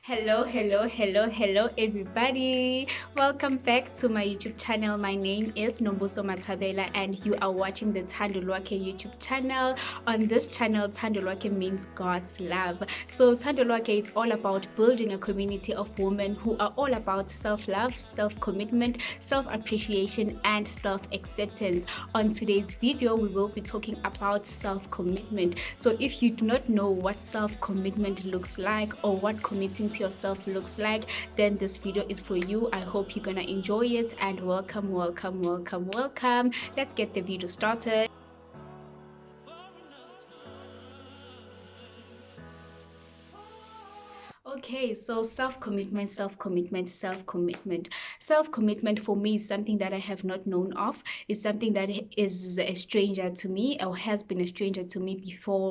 Hello, everybody. Welcome back to my YouTube channel. My name is Nombuso Matabela, and you are watching the Thandolwakhe YouTube channel. On this channel, Thandolwakhe means God's love. So, Thandolwakhe is all about building a community of women who are all about self love, self commitment, self appreciation, and self acceptance. On today's video, we will be talking about self commitment. So, if you do not know what self commitment looks like or what committing to yourself looks like, then this video is for you. I hope you're gonna enjoy it, and welcome. Let's get the video started. Okay, so self commitment for me is something that I have not known of. It's something that is a stranger to me, or has been a stranger to me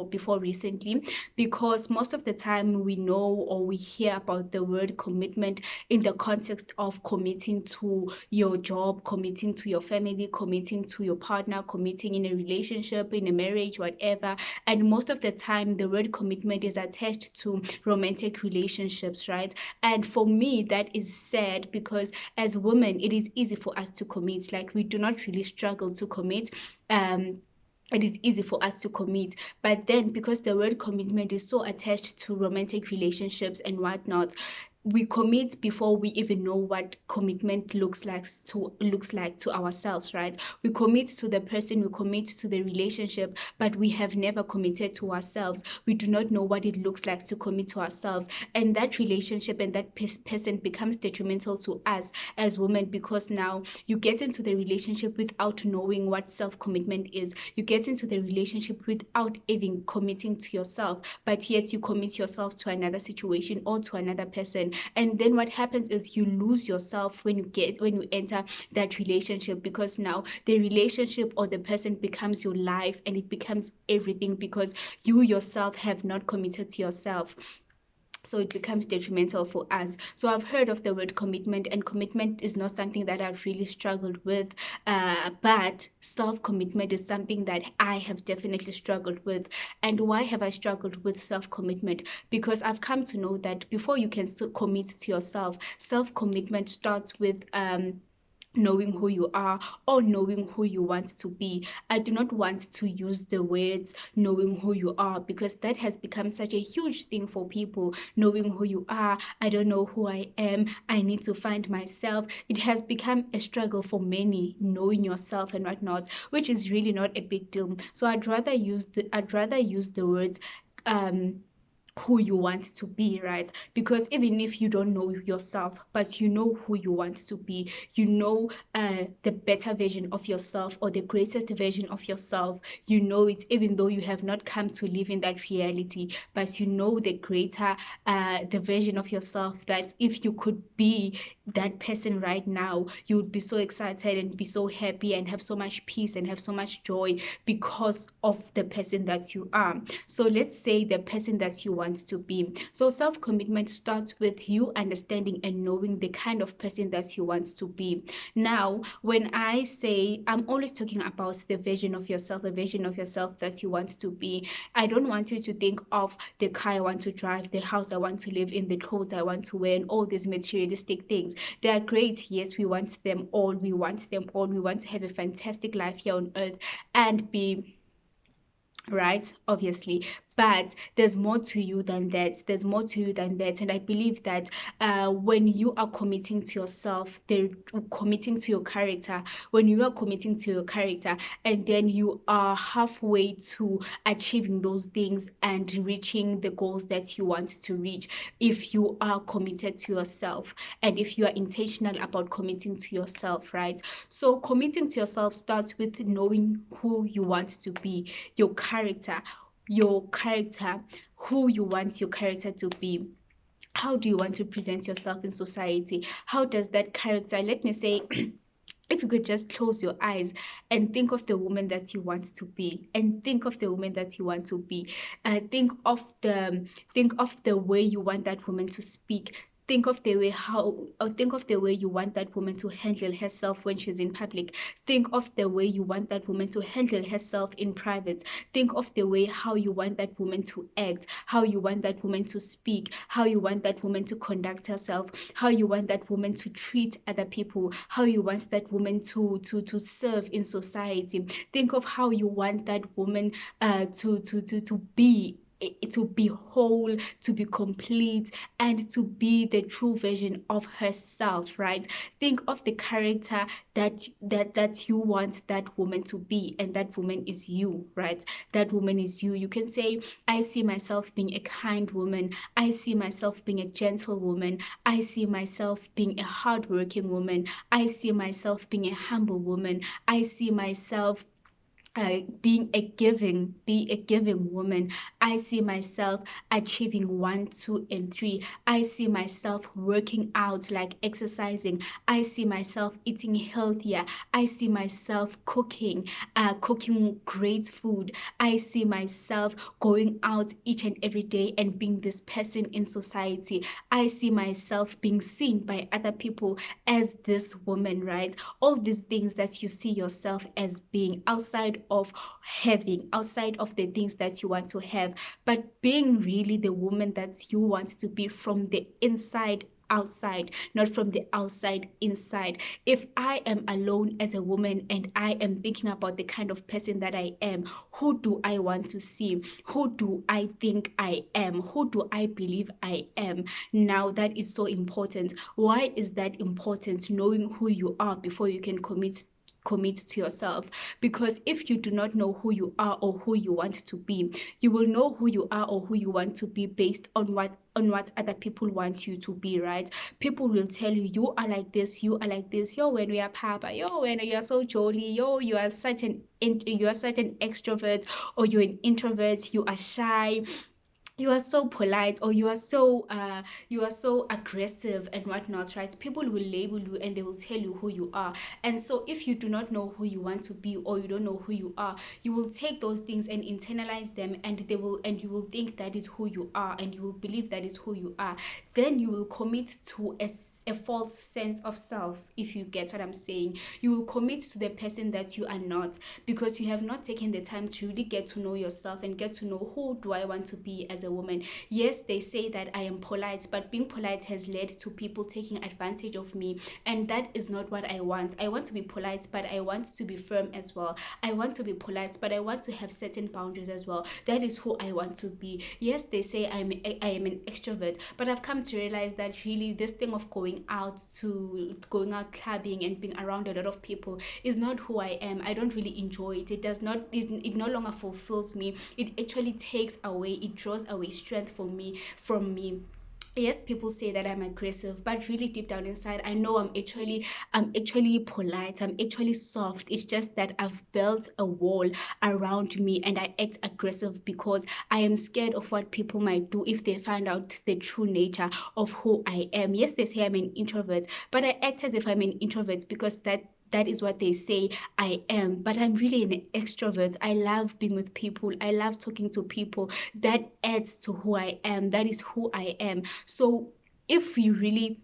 before recently, because most of the time we know or we hear about the word commitment in the context of committing to your job, committing to your family, committing to your partner, committing in a relationship, in a marriage, whatever. And most of the time the word commitment is attached to romantic relationships, right? And for me, that is sad, because as women, it is easy for us to commit. Like, we do not really struggle to commit. It is easy for us to commit, but then because the word commitment is so attached to romantic relationships and whatnot, we commit before we even know what commitment looks like to ourselves, right? We commit to the person, we commit to the relationship, but we have never committed to ourselves. We do not know what it looks like to commit to ourselves, and that relationship and that person becomes detrimental to us as women, because now you get into the relationship without knowing what self-commitment is. You get into the relationship without even committing to yourself, but yet you commit yourself to another situation or to another person. And then what happens is you lose yourself when you enter that relationship, because now the relationship or the person becomes your life, and it becomes everything, because you yourself have not committed to yourself. So it becomes detrimental for us. So I've heard of the word commitment, and commitment is not something that I've really struggled with, but self-commitment is something that I have definitely struggled with. And why have I struggled with self-commitment? Because I've come to know that before you can still commit to yourself, self-commitment starts with knowing who you are, or knowing who you want to be. I do not want to use the words knowing who you are, because that has become such a huge thing for people. Knowing who you are, I don't know who I am, I need to find myself. It has become a struggle for many, knowing yourself and whatnot, which is really not a big deal. So I'd rather use the words who you want to be, right? Because even if you don't know yourself, but you know who you want to be, you know the better version of yourself, or the greatest version of yourself. You know it even though you have not come to live in that reality, but you know the version of yourself that if you could be that person right now, you would be so excited and be so happy and have so much peace and have so much joy, because of the person that you are. So let's say the person that you want to be. So self-commitment starts with you understanding and knowing the kind of person that you want to be. Now, when I say, I'm always talking about the version of yourself, the version of yourself that you want to be. I don't want you to think of the car I want to drive, the house I want to live in, the clothes I want to wear, and all these materialistic things. They are great. Yes, we want them all. We want them all. We want to have a fantastic life here on earth and be right, obviously, but there's more to you than that. And I believe that when you are committing to yourself, they're committing to your character. When you are committing to your character, and then you are halfway to achieving those things and reaching the goals that you want to reach, if you are committed to yourself, and if you are intentional about committing to yourself, right? So committing to yourself starts with knowing who you want to be, your character, who you want your character to be. How do you want to present yourself in society? How does that character, let me say, if you could just close your eyes and think of the woman that you want to be, and think of the woman that you want to be, think of the way you want that woman to speak, Think of the way how, or think of the way you want that woman to handle herself when she's in public. Think of the way you want that woman to handle herself in private. Think of the way how you want that woman to act, how you want that woman to speak, how you want that woman to conduct herself, how you want that woman to treat other people, how you want that woman to serve in society. Think of how you want that woman to be, to be whole, to be complete, and to be the true version of herself, right? Think of the character that you want that woman to be, and that woman is you, right? That woman is you. You can say, I see myself being a kind woman, I see myself being a gentle woman, I see myself being a hardworking woman, I see myself being a humble woman, I see myself be a giving woman. I see myself achieving 1, 2, and 3. I see myself working out, like exercising. I see myself eating healthier. I see myself cooking great food. I see myself going out each and every day and being this person in society. I see myself being seen by other people as this woman, right? All these things that you see yourself as being, outside of having, outside of the things that you want to have, but being really the woman that you want to be from the inside outside, not from the outside inside. If I am alone as a woman and I am thinking about the kind of person that I am, who do I want to see? Who do I think I am? Who do I believe I am? Now that is so important. Why is that important? Knowing who you are before you can commit to yourself. Because if you do not know who you are or who you want to be, you will know who you are or who you want to be based on what other people want you to be, right? People will tell you, you are like this, you are like this, yo, when we are papa, yo, when you are so jolly, yo, you are such an extrovert, or you're an introvert, you are shy, you are so polite, or you are so aggressive and whatnot, right? People will label you and they will tell you who you are. And so if you do not know who you want to be, or you don't know who you are, you will take those things and internalize them, and you will think that is who you are, and you will believe that is who you are. Then you will commit to a false sense of self. If you get what I'm saying, you will commit to the person that you are not, because you have not taken the time to really get to know yourself and get to know, who do I want to be as a woman. Yes, they say that I am polite, but being polite has led to people taking advantage of me, and that is not what I want. I want to be polite, but I want to be firm as well. I want to be polite, but I want to have certain boundaries as well. That is who I want to be. Yes, they say I am an extrovert, but I've come to realize that really this thing of going out clubbing and being around a lot of people is not who I am. I don't really enjoy it. It no longer fulfills me. It actually takes away, it draws away strength from me. Yes, people say that I'm aggressive, but really deep down inside, I know I'm actually polite, I'm actually soft. It's just that I've built a wall around me, and I act aggressive because I am scared of what people might do if they find out the true nature of who I am. Yes, they say I'm an introvert, but I act as if I'm an introvert because that is what they say I am. But I'm really an extrovert. I love being with people. I love talking to people. That adds to who I am. That is who I am. So if you really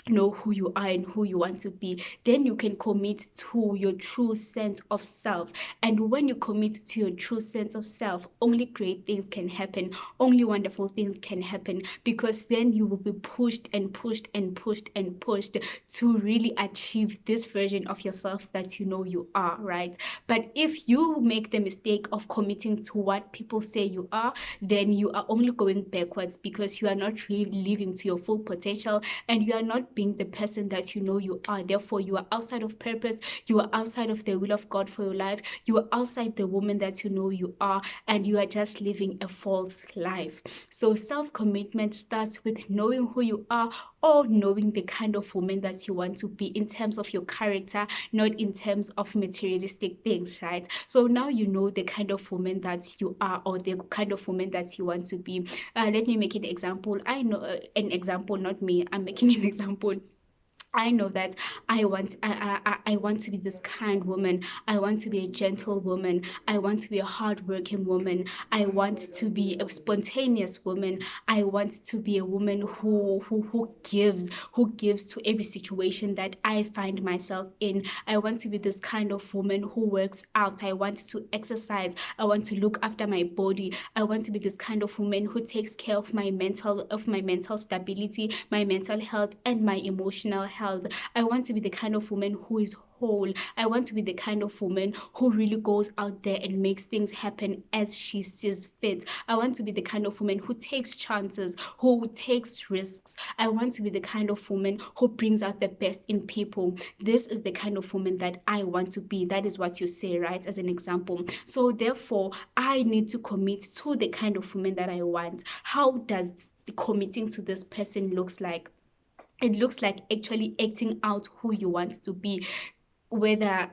know who you are and who you want to be, then you can commit to your true sense of self. And when you commit to your true sense of self, only great things can happen, only wonderful things can happen, because then you will be pushed and pushed and pushed and pushed to really achieve this version of yourself that you know you are, right? But if you make the mistake of committing to what people say you are, then you are only going backwards, because you are not really living to your full potential, and you are not being the person that you know you are. Therefore, you are outside of purpose, you are outside of the will of God for your life, you are outside the woman that you know you are, and you are just living a false life. So self-commitment starts with knowing who you are, or knowing the kind of woman that you want to be in terms of your character, not in terms of materialistic things, right? So now you know the kind of woman that you are, or the kind of woman that you want to be. Let me make an example. I know an example, not me, I'm making an example. I know that I want to be this kind woman. I want to be a gentle woman. I want to be a hardworking woman. I want to be a spontaneous woman. I want to be a woman who gives to every situation that I find myself in. I want to be this kind of woman who works out. I want to exercise. I want to look after my body. I want to be this kind of woman who takes care of my mental stability, my mental health, and my emotional health. I want to be the kind of woman who is whole. I want to be the kind of woman who really goes out there and makes things happen as she sees fit. I want to be the kind of woman who takes chances, who takes risks. I want to be the kind of woman who brings out the best in people. This is the kind of woman that I want to be. That is what you say, right? As an example. So therefore, I need to commit to the kind of woman that I want. How does committing to this person looks like? It looks like actually acting out who you want to be, whether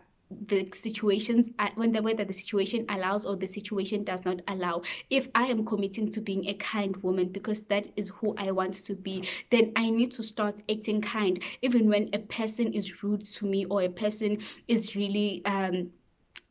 whether the situation allows or the situation does not allow. If I am committing to being a kind woman because that is who I want to be, then I need to start acting kind even when a person is rude to me, or a person is really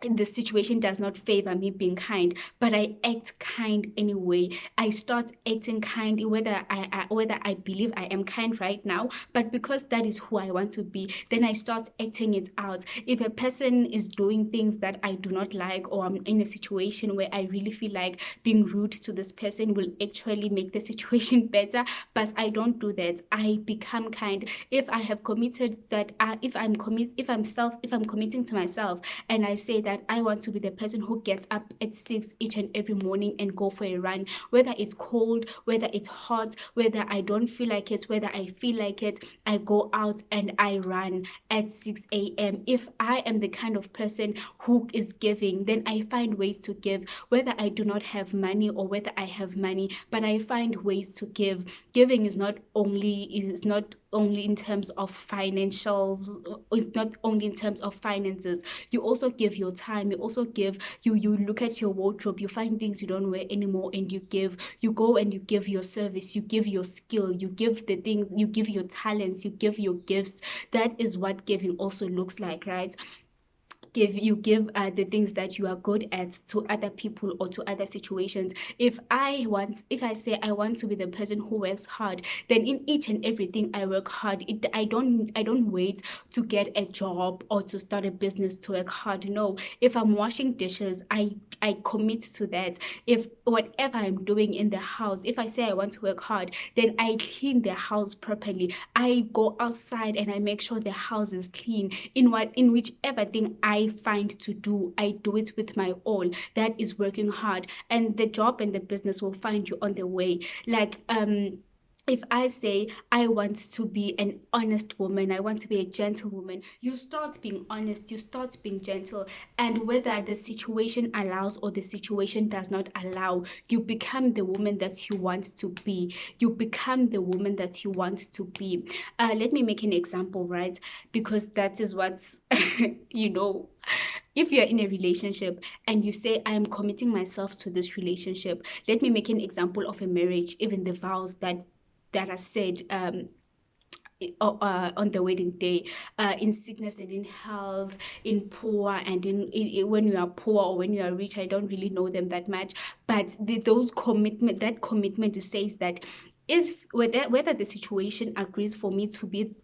the situation does not favor me being kind, but I act kind anyway. I start acting kind whether I believe I am kind right now, but because that is who I want to be, then I start acting it out. If a person is doing things that I do not like, or I'm in a situation where I really feel like being rude to this person will actually make the situation better, but I don't do that. I become kind. If I have committed that, if I'm committing to myself, and I say that I want to be the person who gets up at 6 each and every morning and go for a run, whether it's cold, whether it's hot, whether I don't feel like it, whether I feel like it, I go out and I run at 6 a.m. If I am the kind of person who is giving, then I find ways to give, whether I do not have money or whether I have money, but I find ways to give. Giving is not only in terms of financials, it's not only in terms of finances. You also give your time. You also give, you look at your wardrobe, you find things you don't wear anymore and you give. You go and you give your service, you give your skill, you give the thing, you give your talents, you give your gifts. That is what giving also looks like, right? Give the things that you are good at to other people or to other situations. If I say I want to be the person who works hard, then in each and everything I work hard. I don't wait to get a job or to start a business to work hard. No, if I'm washing dishes, I commit to that. If whatever I'm doing in the house, if I say I want to work hard, then I clean the house properly. I go outside and I make sure the house is clean. In whichever thing I find to do, I do it with my all. That is working hard, and the job and the business will find you on the way. Like if I say I want to be an honest woman, I want to be a gentle woman, you start being honest, you start being gentle, and whether the situation allows or the situation does not allow, you become the woman that you want to be. You become the woman that you want to be. Let me make an example, right? Because that is what's, you know, if you're in a relationship and you say, I am committing myself to this relationship, let me make an example of a marriage, even the vows that are said on the wedding day, in sickness and in health, in poor and when you are poor or when you are rich. I don't really know them that much, but that commitment says that if whether the situation agrees for me to be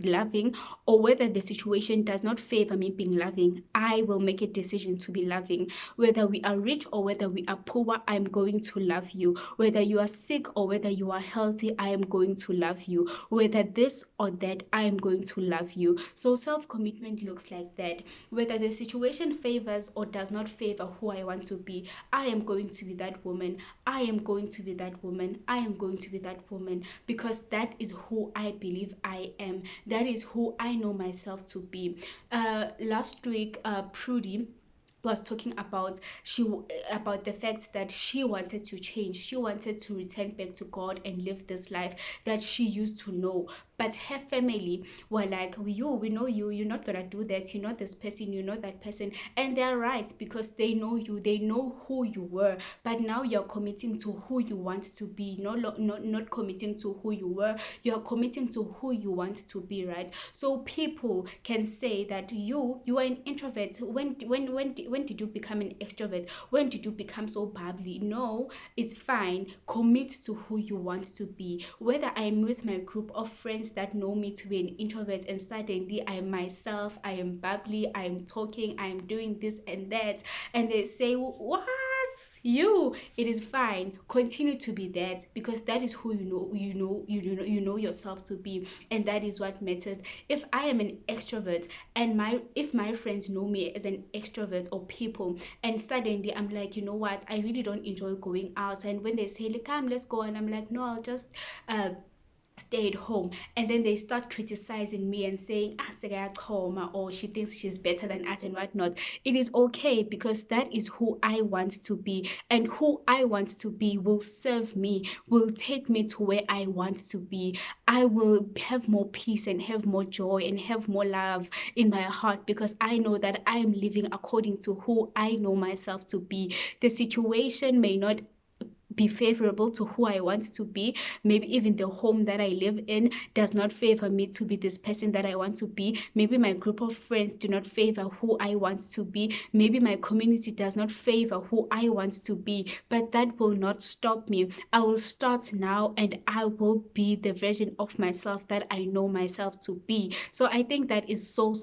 loving, or whether the situation does not favor me being loving, I will make a decision to be loving. Whether we are rich or whether we are poor, I'm going to love you. Whether you are sick or whether you are healthy, I am going to love you. Whether this or that, I am going to love you. So self-commitment looks like that. Whether the situation favors or does not favor who I want to be, I am going to be that woman. I am going to be that woman. I am going to be that woman, because that is who I believe I am. That is who I know myself to be. Last week, Prudy was talking about about the fact that she wanted to change, she wanted to return back to God and live this life that she used to know. But her family were like, we know you, you're not gonna do this, you know this person, you know that person. And they're right, because they know you, they know who you were. But now you're committing to who you want to be, not committing to who you were. You're committing to who you want to be, right? So people can say that you are an introvert. When did you become an extrovert? When did you become so bubbly? No, it's fine. Commit to who you want to be. Whether I'm with my group of friends that know me to be an introvert, and suddenly I am myself, I am bubbly, I am talking, I am doing this and that, and they say, what? It is fine. Continue to be that, because that is who you know yourself to be, and that is what matters. If I am an extrovert, and my if my friends know me as an extrovert, or people, and suddenly I'm like, you know what, I really don't enjoy going out, and when they say, like, come, let's go, and I'm like, no, I'll just uh stay at home, and then they start criticizing me and saying, ah, Sekayachoma, or she thinks she's better than us and whatnot. It is okay, because that is who I want to be, and who I want to be will serve me, will take me to where I want to be. I will have more peace and have more joy and have more love in my heart, because I know that I am living according to who I know myself to be. The situation may not be favorable to who I want to be. Maybe even the home that I live in does not favor me to be this person that I want to be. Maybe my group of friends do not favor who I want to be. Maybe my community does not favor who I want to be. But that will not stop me. I will start now, and I will be the version of myself that I know myself to be. So I think that is so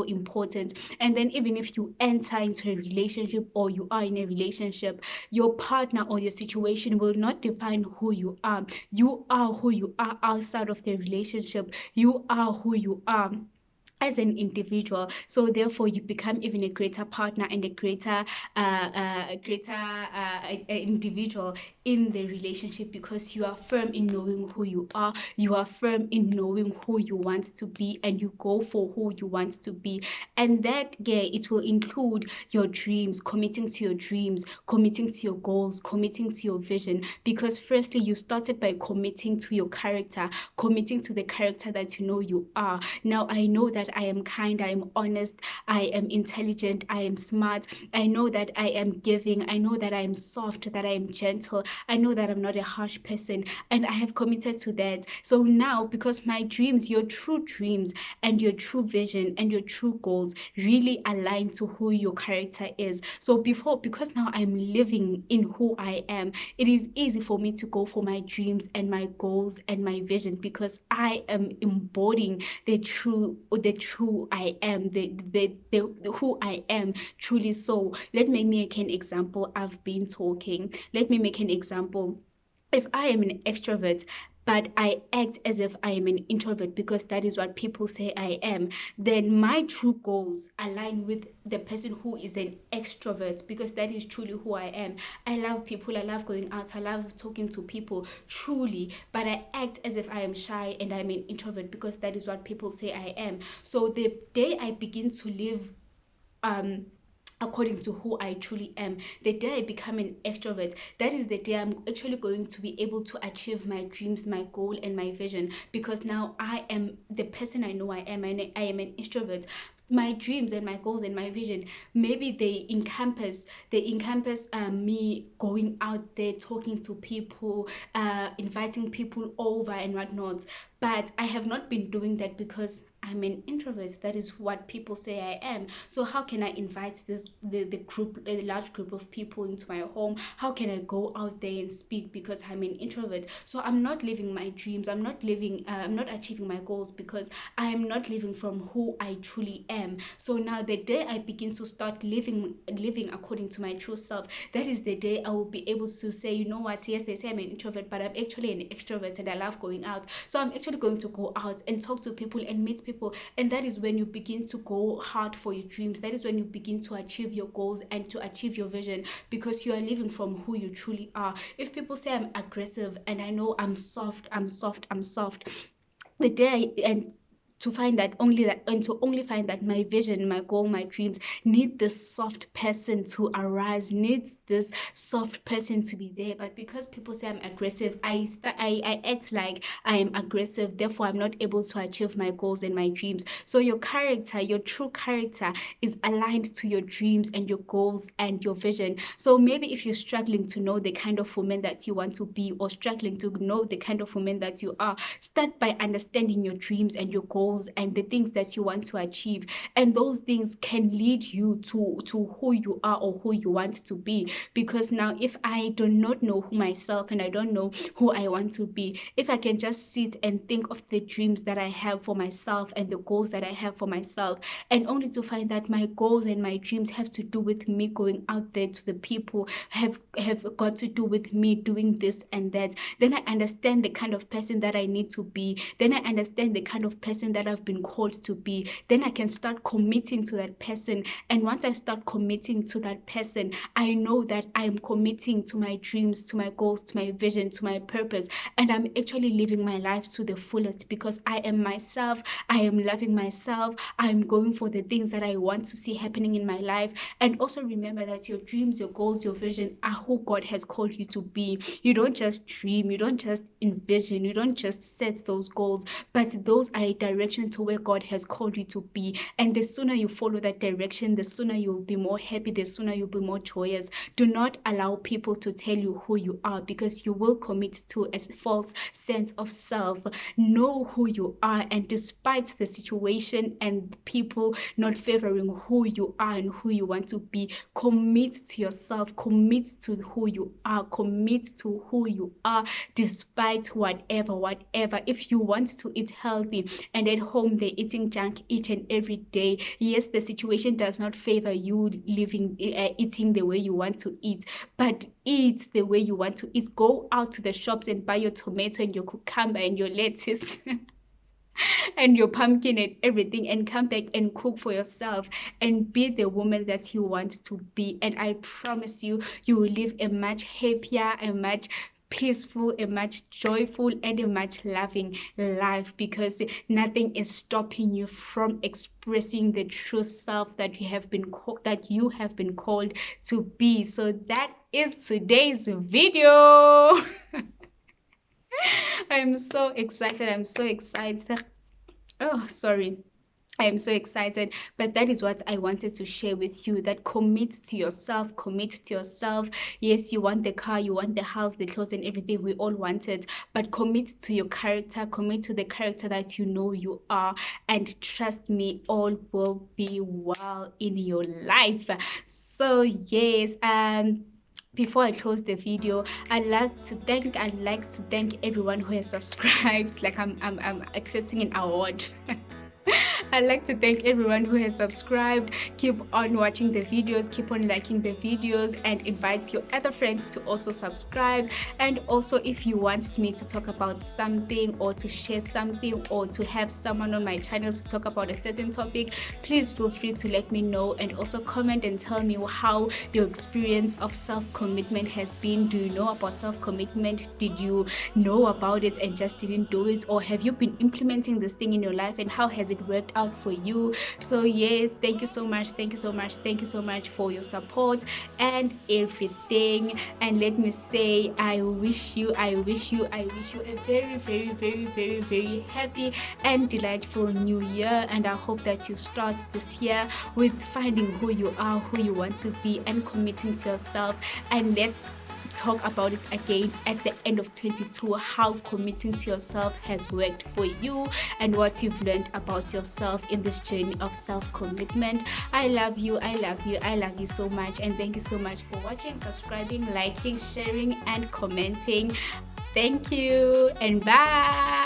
important. And then even if you enter into a relationship, or you are in a relationship, your partner or your situation will not define who you are. You are who you are outside of the relationship. You are who you are as an individual. So therefore you become even a greater partner and a greater individual in the relationship, because you are firm in knowing who you are, you are firm in knowing who you want to be, and you go for who you want to be. And that, yeah, it will include your dreams, committing to your dreams, committing to your goals, committing to your vision. Because firstly, you started by committing to your character, committing to the character that you know you are. Now I know that I am kind, I am honest, I am intelligent, I am smart. I know that I am giving, I know that I am soft, that I am gentle, I know that I'm not a harsh person, and I have committed to that. So now, because my dreams, your true dreams, and your true vision, and your true goals really align to who your character is. So because now I'm living in who I am, it is easy for me to go for my dreams and my goals and my vision, because I am embodying the true I am, the who I am truly. So let me make an example. I've been talking. Let me make an example. If I am an extrovert, but I act as if I am an introvert, because that is what people say I am, then my true goals align with the person who is an extrovert, because that is truly who I am. I love people, I love going out, I love talking to people, truly, but I act as if I am shy and I'm an introvert, because that is what people say I am. So the day I begin to live um according to who I truly am, the day I become an extrovert, that is the day I'm actually going to be able to achieve my dreams, my goal, and my vision, because now I am the person I know I am, and I am an introvert. My dreams and my goals and my vision, maybe they encompass me going out there, talking to people, inviting people over and whatnot. But I have not been doing that, because I'm an introvert. That is what people say I am. So how can I invite the large group of people into my home? How can I go out there and speak, because I'm an introvert? So I'm not living my dreams. I'm not achieving my goals, because I am not living from who I truly am. So now the day I begin to start living according to my true self, that is the day I will be able to say, you know what, yes, they say I'm an introvert, but I'm actually an extrovert, and I love going out. So I'm actually going to go out and talk to people and meet people. And that is when you begin to go hard for your dreams. That is when you begin to achieve your goals and to achieve your vision, because you are living from who you truly are. If people say I'm aggressive, and I know I'm soft, the day I, and to find that only that and to only find that my vision, my goal, my dreams need this soft person to arise, needs this soft person to be there. But because people say I'm aggressive, I act like I am aggressive, therefore I'm not able to achieve my goals and my dreams. So your character, your true character, is aligned to your dreams and your goals and your vision. So maybe if you're struggling to know the kind of woman that you want to be, or struggling to know the kind of woman that you are, start by understanding your dreams and your goals and the things that you want to achieve. And those things can lead you to who you are or who you want to be. Because now, if I do not know who myself and I don't know who I want to be, if I can just sit and think of the dreams that I have for myself and the goals that I have for myself, and only to find that my goals and my dreams have to do with me going out there to the people, have got to do with me doing this and that, then I understand the kind of person that I need to be. Then I understand the kind of person that I've been called to be. Then I can start committing to that person. And once I start committing to that person, I know that I am committing to my dreams, to my goals, to my vision, to my purpose. And I'm actually living my life to the fullest because I am myself. I am loving myself. I'm going for the things that I want to see happening in my life. And also remember that your dreams, your goals, your vision are who God has called you to be. You don't just dream, you don't just envision, you don't just set those goals, but those are a direction to where God has called you to be. And the sooner you follow that direction, the sooner you'll be more happy, the sooner you'll be more joyous. Do not allow people to tell you who you are, because you will commit to a false sense of self. Know who you are, and despite the situation and people not favoring who you are and who you want to be, commit to yourself, commit to who you are, commit to who you are, despite whatever. If you want to eat healthy and at home they're eating junk each and every day, yes, the situation does not favor you eating the way you want to eat, but eat the way you want to eat. Go out to the shops and buy your tomato and your cucumber and your lettuce and your pumpkin and everything, and come back and cook for yourself and be the woman that you want to be. And I promise you, you will live a much happier, a much peaceful, a much joyful, and a much loving life, because nothing is stopping you from expressing the true self that you have been called to be. So that is today's video. I'm so excited. Oh, sorry. I am so excited, but that is what I wanted to share with you, that commit to yourself. Yes, you want the car, you want the house, the clothes and everything, we all want it, but commit to your character, commit to the character that you know you are, and trust me, all will be well in your life. So yes, before I close the video, I'd like to thank everyone who has subscribed. Like I'm accepting an award. I'd like to thank everyone who has subscribed. Keep on watching the videos, keep on liking the videos, and invite your other friends to also subscribe. And also, if you want me to talk about something, or to share something, or to have someone on my channel to talk about a certain topic, please feel free to let me know. And also comment and tell me how your experience of self-commitment has been. Do you know about self-commitment? Did you know about it and just didn't do it? Or have you been implementing this thing in your life, and how has it worked out for you? So yes, thank you so much for your support and everything. And let me say, I wish you a very, very, very, very, very happy and delightful new year. And I hope that you start this year with finding who you are, who you want to be, and committing to yourself. And let's talk about it again at the end of 22, how committing to yourself has worked for you and what you've learned about yourself in this journey of self-commitment. I love you so much, and thank you so much for watching, subscribing, liking, sharing, and commenting. Thank you, and bye.